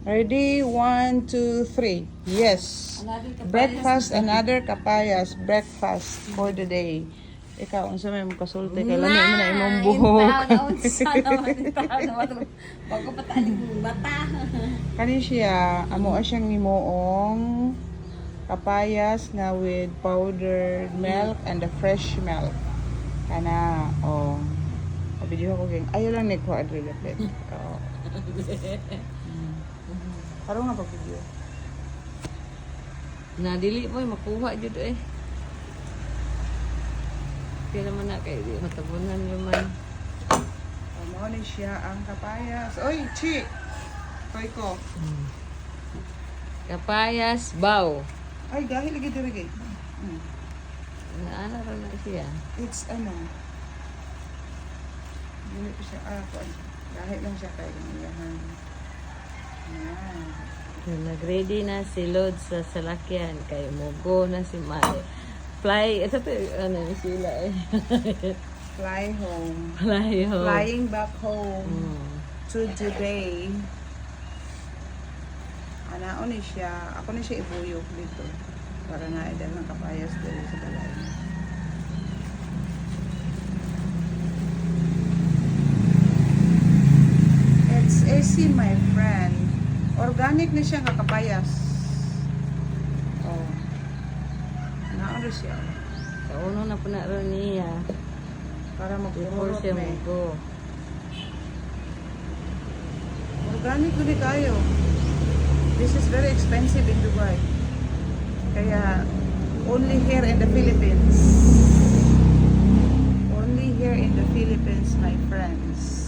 Ready? 1, 2, 3. Yes. Breakfast, another kapayas. Breakfast for the day. Ikaw, unsa may mong kasulti kay lami mo na imong buhok. Bago pa tayo bata. Kani siya, amo siyang nimuong kapayas na with powdered milk and the fresh milk. Kana, oh. Video ko gang. Ayaw lang ni ko adre lapit. Oh. Karo nga pag video. Nadili mo makuha jud eh. Kaya naman na kayo, di matabunan naman. Amo ni siya ang kapayas. Oy, chi. Toy ko. Kapayas, baw. Ay, dahil lagi diri gay. Naana rin na siya. It's ano. Dili ko siya ako. Dahil lang siya kay iyahan. Yan. Nag-ready na si Lord sa salakyan. Kay Mugo na si Mai. Fly, ito to, ano ni sila eh. Fly home. Fly home. Flying back home to today. Anaon ni siya. Ako ni siya ibuyok dito. Para na idal ng kapayas dito sa balay. It's AC, my friend. Organic na siya kapayas. Oh. Naano siya. Kauno na po na rin niya. Para Before magpurot siya may. Mugo. Organic guni kayo. This is very expensive in Dubai. Kaya only here in the Philippines. Only here in the Philippines, my friends.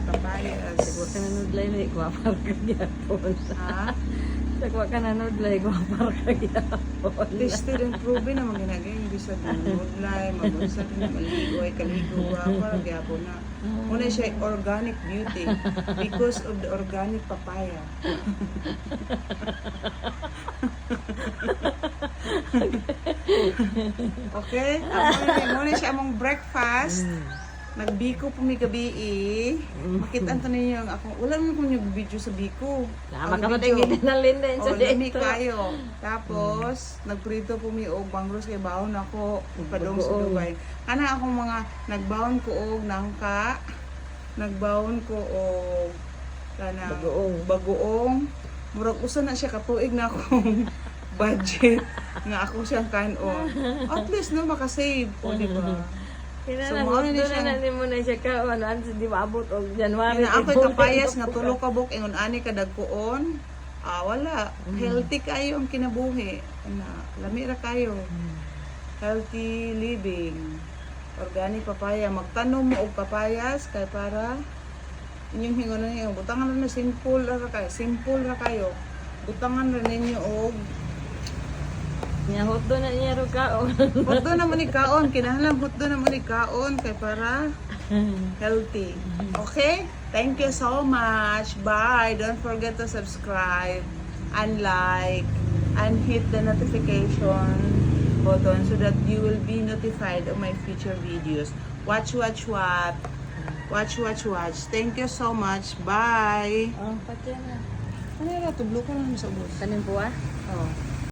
Papayas. Sagwa ka na nudlay, may guwapar ka gyapon. Ha? Sagwa ka na nudlay, guwapar ka gyapon. Tested and proven naman ginagay. Hindi sa nudlay, mabunsag na maligo ay kaligo. Parang gyapon na. Muna siya organic beauty because of the organic papaya. Okay? Muna siya among breakfast. Nagbiko po may gabi eh. Makita to ninyo ang akong, wala naman ko yung video sa biko. Nama ka matingin na linda O, sa lami dito. kayo. Tapos, nagprito po mi og bangros kay baon ako. Padong sa Bagoong. Dubai. Kana akong mga, nagbaon ko og nangka. Nagbaon ko og kana bagoong. Murag usa na siya katuig na akong budget nga ako siyang kanon. At least no makasave o di ba? So, Kailangan mao na gusto siya. na mo na siya ka, ano, di maabot o January. Ina ako'y kapayas nga tulo ka buk ingon ani ka dagkuon. Wala. Healthy kayo ang kinabuhi. Lami ra kayo. Healthy living. Organic papaya. Magtanom mo og papayas kay para inyong hingonon niyo. Butangan na simple ra kayo. Simple ra kayo. Butangan ra ninyo og Niya hotdo na niya ro ka. hotdo naman ni kaon. Kinahanglan hotdo naman ni kaon kay para healthy. Okay? Thank you so much. Bye. Don't forget to subscribe and like and hit the notification button so that you will be notified of my future videos. Watch. Thank you so much. Bye. Oh, pati na. Ano yung tublo ko lang sa ubos? Kanin po ah? Oh.